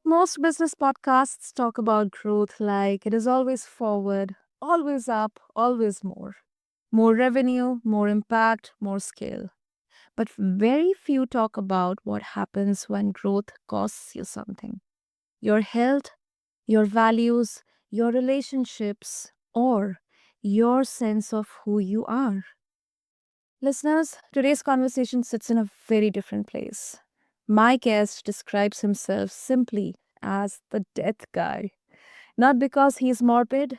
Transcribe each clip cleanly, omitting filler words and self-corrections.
Most business podcasts talk about growth like it is always forward, always up, always more. More revenue, more impact, more scale. But very few talk about what happens when growth costs you something: your health, your values, your relationships, or your sense of who you are. Listeners, today's conversation sits in a very different place. My guest describes himself simply as the death guy, not because he's morbid,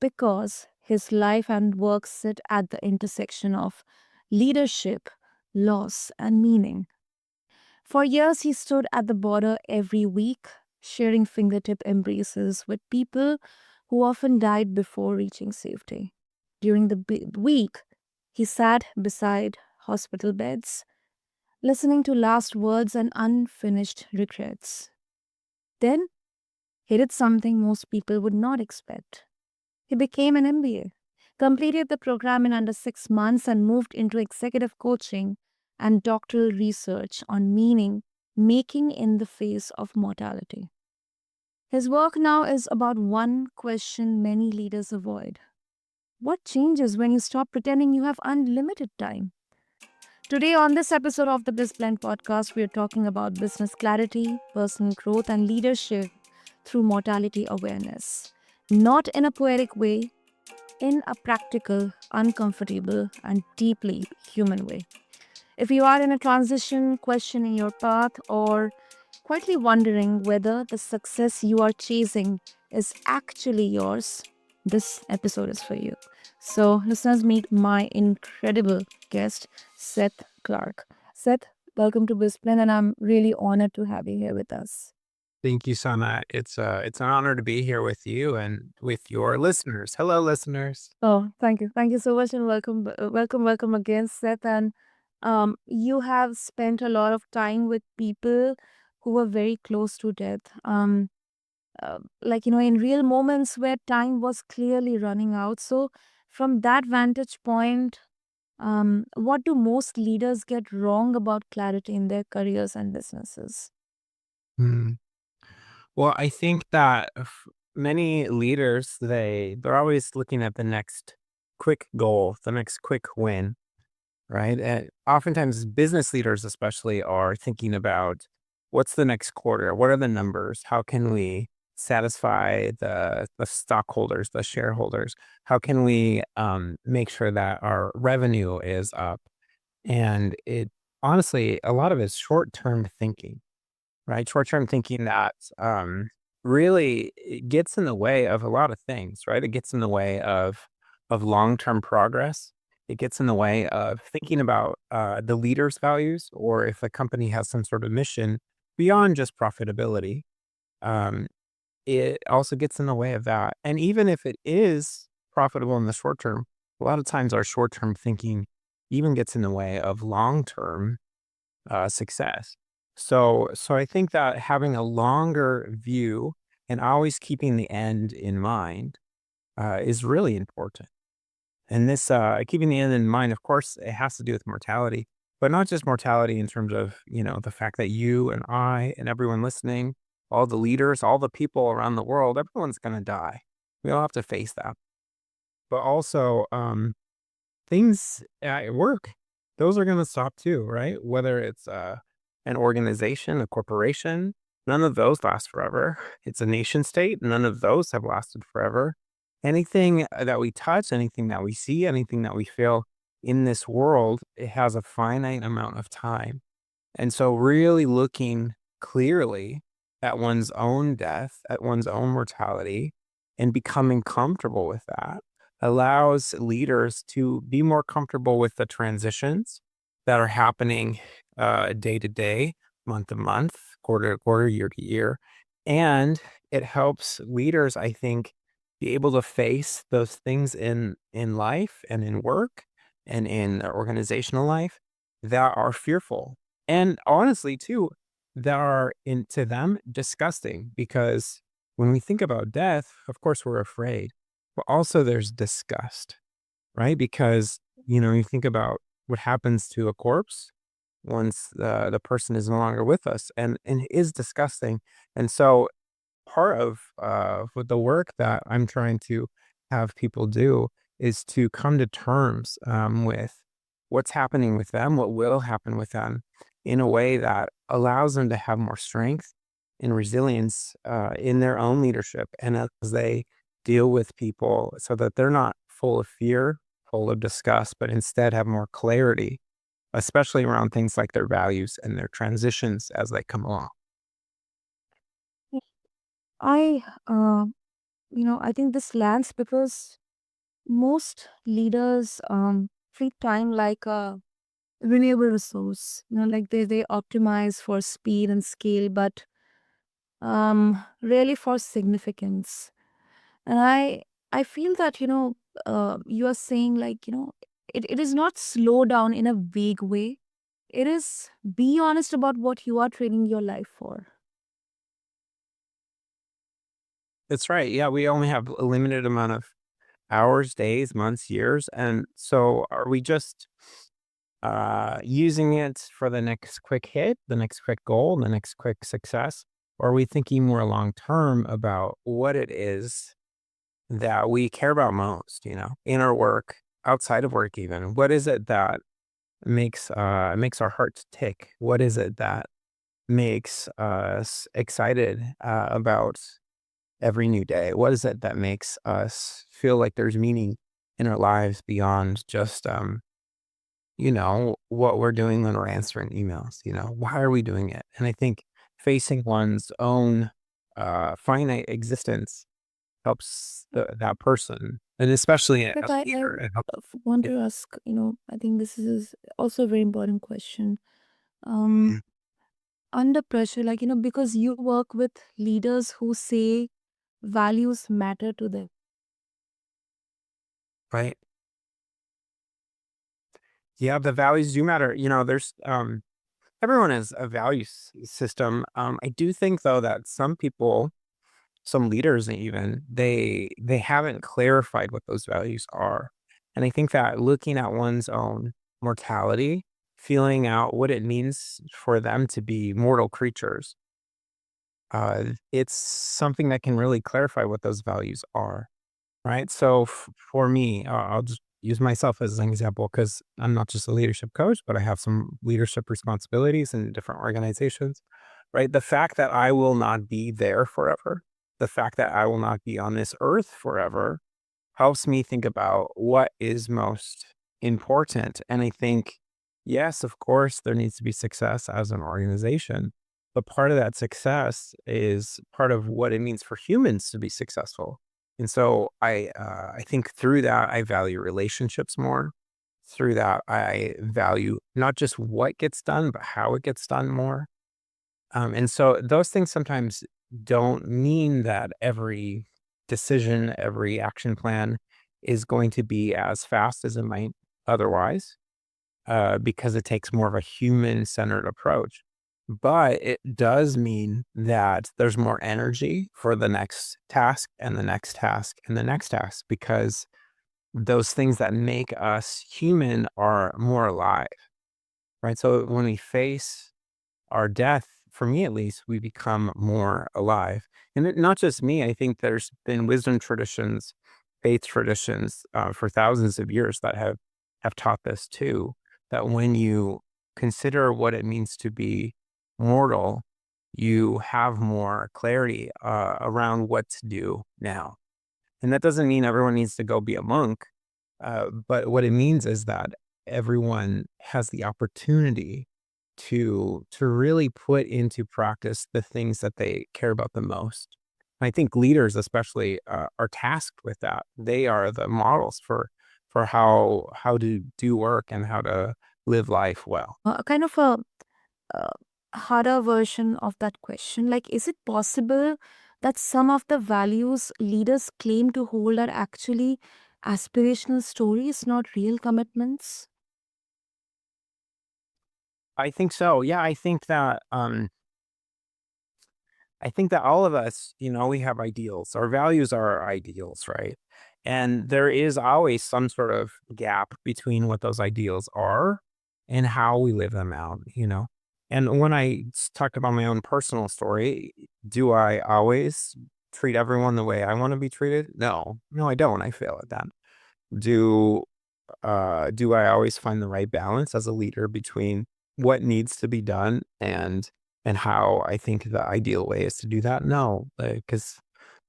because his life and work sit at the intersection of leadership, loss, and meaning. For years, he stood at the border every week, sharing fingertip embraces with people who often died before reaching safety. During the week, he sat beside hospital beds, listening to last words and unfinished regrets. Then he did something most people would not expect. He became an MBA, completed the program in under 6 months, and moved into executive coaching and doctoral research on meaning making in the face of mortality. His work now is about one question many leaders avoid: what changes when you stop pretending you have unlimited time? Today, on this episode of the BizBlend podcast, we are talking about business clarity, personal growth, and leadership through mortality awareness. Not in a poetic way, in a practical, uncomfortable, and deeply human way. If you are in a transition, questioning your path, or quietly wondering whether the success you are chasing is actually yours, this episode is for you. So, listeners, meet my incredible guest, Seth Clark. Seth, welcome to BizPlan, and I'm really honored to have you here with us. Thank you, Sana. It's an honor to be here with you and with your listeners. Hello, listeners. Oh, thank you. Thank you so much, and welcome again, Seth. And you have spent a lot of time with people who were very close to death. In real moments where time was clearly running out. So, from that vantage point, what do most leaders get wrong about clarity in their careers and businesses? Hmm. Well, I think that many leaders they're always looking at the next quick goal, the next quick win, right? And oftentimes, business leaders, especially, are thinking about what's the next quarter? What are the numbers? How can we satisfy the stockholders, the shareholders? How can we make sure that our revenue is up? And it honestly, a lot of it's short-term thinking, right? Short-term thinking that really it gets in the way of a lot of things, right? It gets in the way of long-term progress. It gets in the way of thinking about the leader's values, or if a company has some sort of mission beyond just profitability. Um, it also gets in the way of that. And even if it is profitable in the short term, a lot of times our short term thinking even gets in the way of long term success. So I think that having a longer view and always keeping the end in mind is really important. And this keeping the end in mind, of course, it has to do with mortality, but not just mortality in terms of the fact that you and I and everyone listening, all the leaders, all the people around the world, everyone's going to die. We all have to face that. But also, things at work, those are going to stop too, right? Whether it's an organization, a corporation, none of those last forever. It's a nation state, none of those have lasted forever. Anything that we touch, anything that we see, anything that we feel in this world, it has a finite amount of time. And so, really looking clearly at one's own death, at one's own mortality, and becoming comfortable with that allows leaders to be more comfortable with the transitions that are happening day to day, month to month, quarter to quarter, year to year. And it helps leaders, I think, be able to face those things in life and in work and in their organizational life that are fearful. And honestly, too, that are to them disgusting, because when we think about death, of course, we're afraid, but also there's disgust, right? Because, you think about what happens to a corpse. once the person is no longer with us, and it is disgusting. And so part of with the work that I'm trying to have people do is to come to terms with what's happening with them, what will happen with them, in a way that allows them to have more strength and resilience in their own leadership, and as they deal with people, so that they're not full of fear, full of disgust, but instead have more clarity, especially around things like their values and their transitions as they come along. I, I think this lands because most leaders treat time like a renewable resource. Like they optimize for speed and scale, but really for significance. And I feel that you are saying, like, it is not slow down in a vague way. It is be honest about what you are training your life for. That's right. Yeah, we only have a limited amount of hours, days, months, years. And so are we just using it for the next quick hit, the next quick goal, the next quick success? Or are we thinking more long term about what it is that we care about most, in our work, outside of work even? What is it that makes our hearts tick? What is it that makes us excited about every new day? What is it that makes us feel like there's meaning in our lives beyond just, what we're doing when we're answering emails? Why are we doing it? And I think facing one's own finite existence helps that person, and especially as Like a I leader, it helps. want Yeah. to ask, I think this is also a very important question. Um, Mm. Under pressure, like, because you work with leaders who say values matter to them. Right. Yeah, the values do matter. There's everyone has a value system. I do think though that some people, some leaders even, they haven't clarified what those values are. And I think that looking at one's own mortality, feeling out what it means for them to be mortal creatures, it's something that can really clarify what those values are. Right? So for me, I'll just use myself as an example because I'm not just a leadership coach, but I have some leadership responsibilities in different organizations, right? The fact that I will not be there forever, the fact that I will not be on this earth forever helps me think about what is most important. And I think, yes, of course, there needs to be success as an organization, but part of that success is part of what it means for humans to be successful. And so I think through that I value relationships more. Through that I value not just what gets done, but how it gets done more. And so those things sometimes don't mean that every decision, every action plan is going to be as fast as it might otherwise, because it takes more of a human centered approach. But it does mean that there's more energy for the next task and the next task and the next task because those things that make us human are more alive, right? So when we face our death, for me at least, we become more alive. And not just me, I think there's been wisdom traditions, faith traditions for thousands of years that have taught this too. That when you consider what it means to be mortal, you have more clarity around what to do now. And that doesn't mean everyone needs to go be a monk, but what it means is that everyone has the opportunity to really put into practice the things that they care about the most. I think leaders, especially, are tasked with that. They are the models for how to do work and how to live life well. Kind of a uh, harder version of that question. Like, is it possible that some of the values leaders claim to hold are actually aspirational stories, not real commitments? I think so. Yeah, I think that all of us, we have ideals. Our values are our ideals, right? And there is always some sort of gap between what those ideals are and how we live them out, you know? And when talk about my own personal story, do I always treat everyone the way I want to be treated? No, no, I don't. I fail at that. Do do I always find the right balance as a leader between what needs to be done and how I think the ideal way is to do that? No, because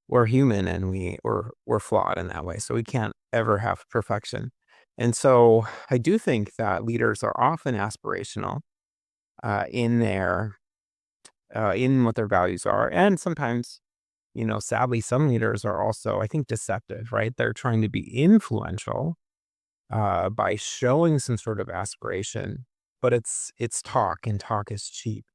we're human and we're flawed in that way. So we can't ever have perfection. And so I do think that leaders are often aspirational in their in what their values are, and sometimes, you know, sadly, some leaders are also, I think, deceptive. Right? They're trying to be influential by showing some sort of aspiration, but it's talk, and talk is cheap.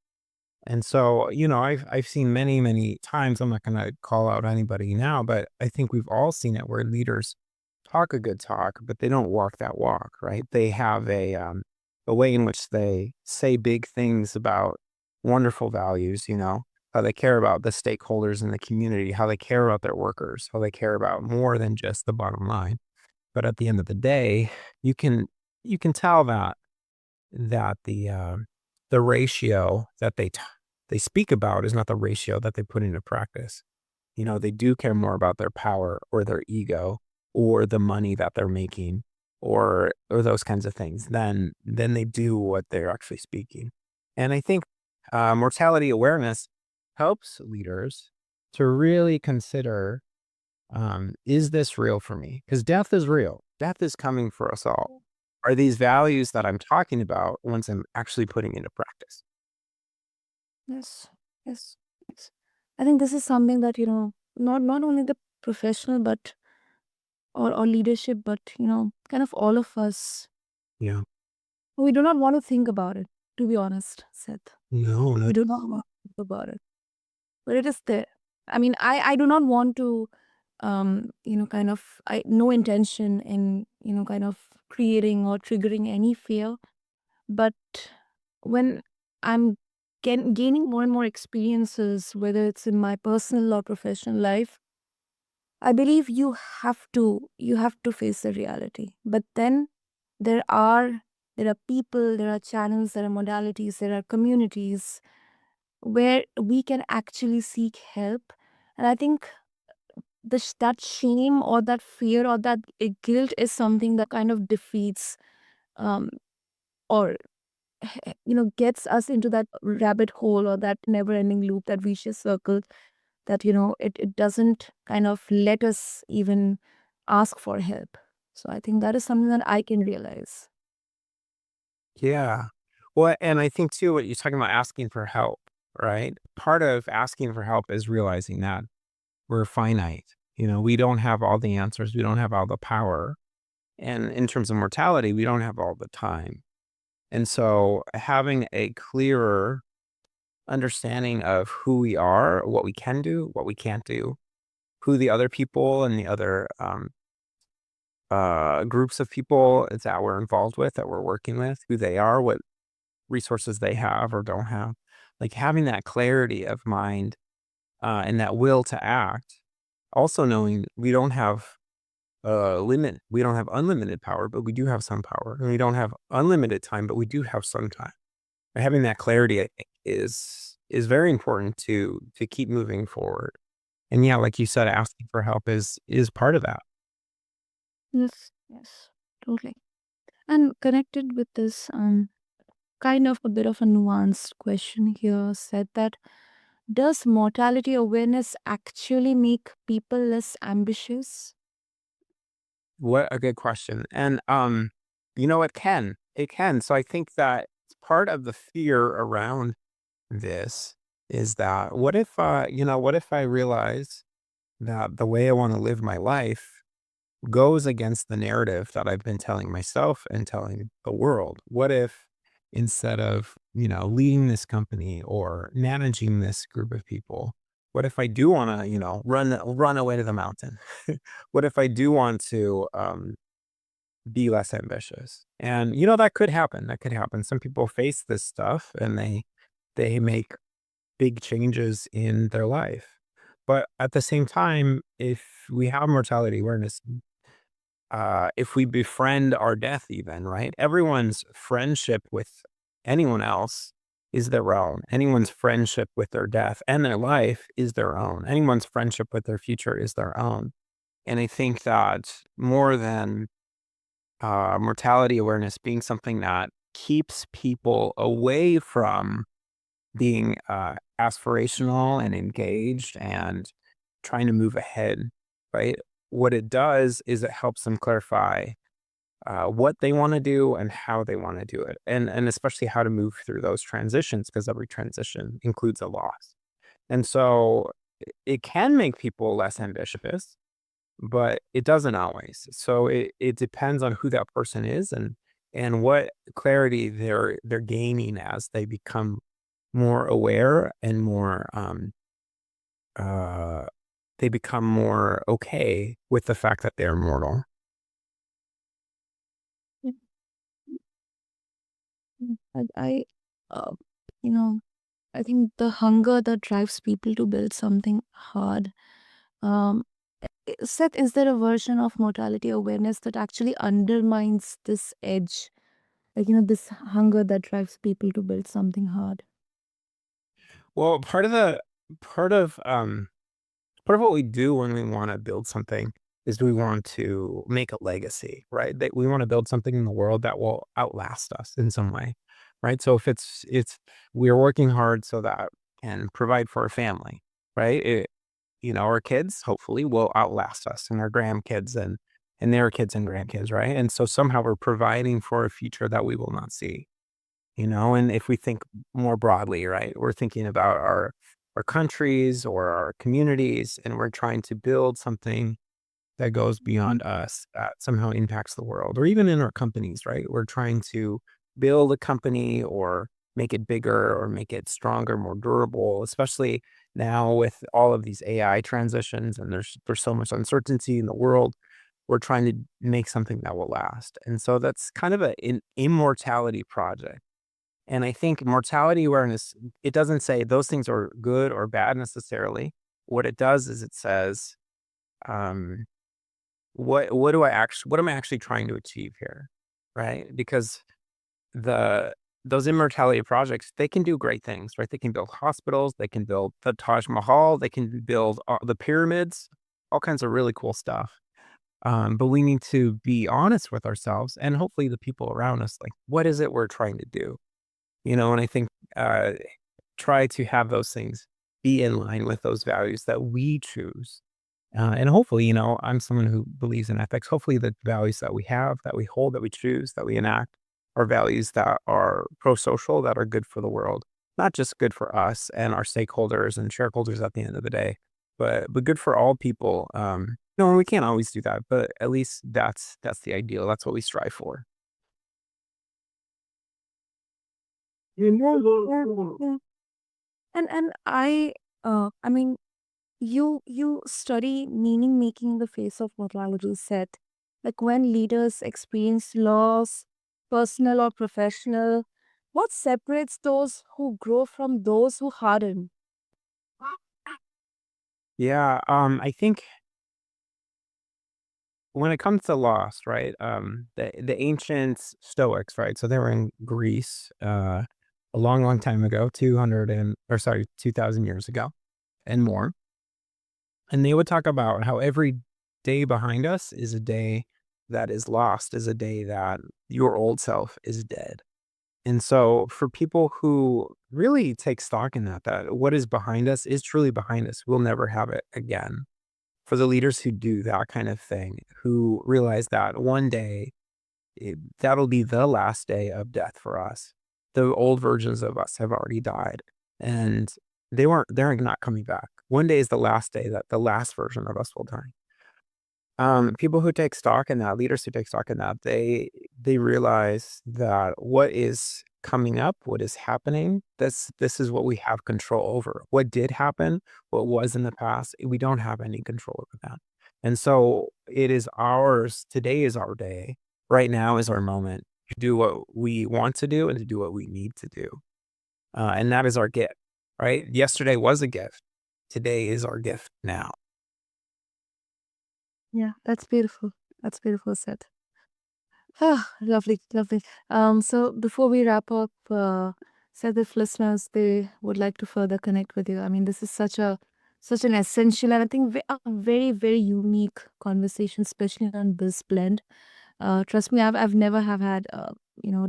And so, you know, I've seen many times. I'm not going to call out anybody now, but I think we've all seen it where leaders talk a good talk, but they don't walk that walk, right? They have a way in which they say big things about wonderful values, you know, how they care about the stakeholders in the community, how they care about their workers, how they care about more than just the bottom line. But at the end of the day, you can you can tell that the ratio that they speak about is not the ratio that they put into practice. You know, they do care more about their power or their ego or the money that they're making or those kinds of things than they do what they're actually speaking. And I think mortality awareness helps leaders to really consider, is this real for me? Because death is real. Death is coming for us all. Are these values that I'm talking about ones I'm actually putting into practice? Yes, yes, yes. I think this is something that, not only the professional but or leadership, but kind of all of us. Yeah. We do not want to think about it, to be honest, Seth. No, We no. do not want to think about it. But it is there. I mean, I do not want to kind of I no intention in, kind of creating or triggering any fear. But when I'm gaining more and more experiences, whether it's in my personal or professional life, I believe you have to face the reality. But then there are there are people, there are channels, there are modalities, there are communities where we can actually seek help. And I think that shame or that fear or that guilt is something that kind of defeats, um, or gets us into that rabbit hole or that never ending loop, that vicious circle, that it doesn't kind of let us even ask for help. So I think that is something that I can realize. Yeah. Well, and I think too, what you're talking about asking for help, right? Part of asking for help is realizing that we're finite. You know, we don't have all the answers. We don't have all the power. And in terms of mortality, we don't have all the time. And so having a clearer understanding of who we are, what we can do, what we can't do, who the other people and the other groups of people that we're involved with, that we're working with, who they are, what resources they have or don't have. Like having that clarity of mind and that will to act. Also knowing we don't have limit, we don't have unlimited power, but we do have some power, and we don't have unlimited time, but we do have some time. Having that clarity, I think, is very important to keep moving forward. And yeah, like you said, asking for help is part of that. Yes, yes, totally. And connected with this, kind of a bit of a nuanced question here, said that does mortality awareness actually make people less ambitious? What a good question. And you know, it can. It can. So I think that part of the fear around this is that what if what if I realize that the way I want to live my life goes against the narrative that I've been telling myself and telling the world? What if instead of, you know, leading this company or managing this group of people, what if I do want to, you know, run away to the mountain? What if I do want to be less ambitious? And you know, that could happen. That could happen. Some people face this stuff and they make big changes in their life. But at the same time, if we have mortality awareness, if we befriend our death even, right? Everyone's friendship with anyone else is their own. Anyone's friendship with their death and their life is their own. Anyone's friendship with their future is their own. And I think that more than mortality awareness being something that keeps people away from being aspirational and engaged and trying to move ahead, right? What it does is it helps them clarify what they want to do and how they want to do it, and especially how to move through those transitions because every transition includes a loss. And so it can make people less ambitious, but it doesn't always. So it depends on who that person is and what clarity they're gaining as they become more aware and more uh they become more okay with the fact that they're mortal. Yeah. I uh, you know, I think the hunger that drives people to build something hard. Um, Seth, is there a version of mortality awareness that actually undermines this edge? Like, this hunger that drives people to build something hard. Well, part of what we do when we want to build something is we want to make a legacy, right? That we want to build something in the world that will outlast us in some way, right? So if it's we're working hard so that can provide for our family, right? Our kids hopefully will outlast us and our grandkids and their kids and grandkids, right? And so somehow we're providing for a future that we will not see. And if we think more broadly, right, we're thinking about our countries or our communities, and we're trying to build something that goes beyond us that somehow impacts the world, or even in our companies, right? We're trying to build a company or make it bigger or make it stronger, more durable, especially now with all of these AI transitions and there's so much uncertainty in the world. We're trying to make something that will last. And so that's kind of an immortality project. And I think mortality awareness, it doesn't say those things are good or bad necessarily. What it does is it says, um, what am I actually trying to achieve here? Right? Because the those immortality projects, they can do great things, right? They can build hospitals, they can build the Taj Mahal, they can build the pyramids, all kinds of really cool stuff. But we need to be honest with ourselves and hopefully the people around us, like, what is it we're trying to do? And I think uh, try to have those things be in line with those values that we choose. And hopefully, I'm someone who believes in ethics. Hopefully, the values that we have, that we hold, that we choose, that we enact are values that are pro social, that are good for the world, not just good for us and our stakeholders and shareholders at the end of the day, but good for all people. No, and we can't always do that, but at least that's the ideal. That's what we strive for. Yeah. And I mean, you study meaning making in the face of mortality, set. Like when leaders experience loss, personal or professional, what separates those who grow from those who harden? Yeah, I think when it comes to loss, right? The ancient Stoics, right? So they were in Greece, a long, long time ago, 2,000 years ago and more. And they would talk about how every day behind us is a day that is lost, is a day that your old self is dead. And so for people who really take stock in that what is behind us is truly behind us, we'll never have it again. For the leaders who do that kind of thing, who realize that one day that'll be the last day of death for us. The old versions of us have already died, and they're not coming back. One day is the last day that the last version of us will die. People who take stock in that, leaders who take stock in that, they realize that what is coming up, what is happening, this is what we have control over. What did happen, what was in the past, we don't have any control over that. And so it is ours. Today is our day. Right now is our moment to do what we want to do and to do what we need to do. And that is our gift, right? Yesterday was a gift. Today is our gift now. Yeah, that's beautiful. That's beautiful said. Ah, lovely, lovely. So before we wrap up, said if listeners they would like to further connect with you. I mean, this is such an essential and I think a very very unique conversation, especially on this blend. Trust me, I've never have had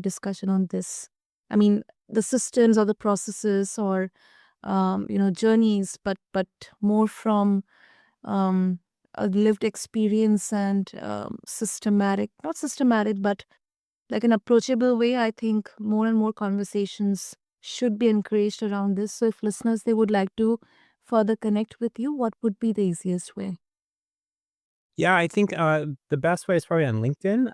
discussion on this. I mean, the systems or the processes or journeys, but more from um, a lived experience and systematic, not systematic, but like an approachable way. I think more and more conversations should be encouraged around this. So if listeners they would like to further connect with you, what would be the easiest way? Yeah, I think, the best way is probably on LinkedIn.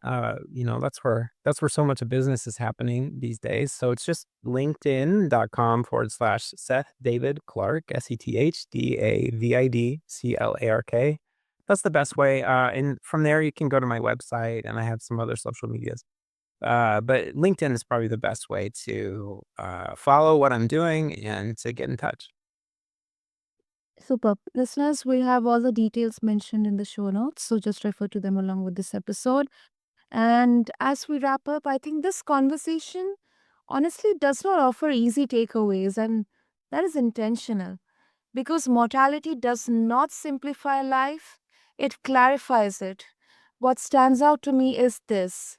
That's where so much of business is happening these days. So it's just linkedin.com/Seth David Clark, SethDavidClark. That's the best way. And from there, you can go to my website, and I have some other social medias. But LinkedIn is probably the best way to follow what I'm doing and to get in touch. Super. Listeners, we have all the details mentioned in the show notes, so just refer to them along with this episode. And as we wrap up, I think this conversation honestly does not offer easy takeaways, and that is intentional because mortality does not simplify life, it clarifies it. What stands out to me is this: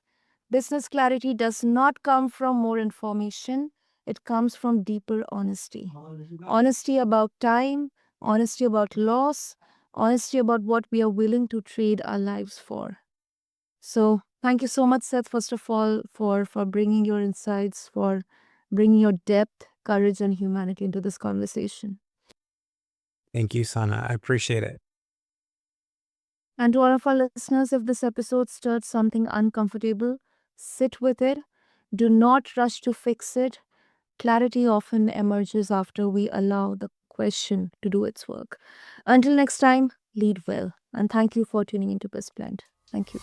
business clarity does not come from more information, it comes from deeper honesty. Honesty about time, honesty about loss, honesty about what we are willing to trade our lives for. So, thank you so much, Seth, first of all, for bringing your insights, for bringing your depth, courage, and humanity into this conversation. Thank you, Sana. I appreciate it. And to all of our listeners, if this episode stirred something uncomfortable, sit with it. Do not rush to fix it. Clarity often emerges after we allow the question to do its work. Until next time, lead well. And thank you for tuning into Blend. Thank you.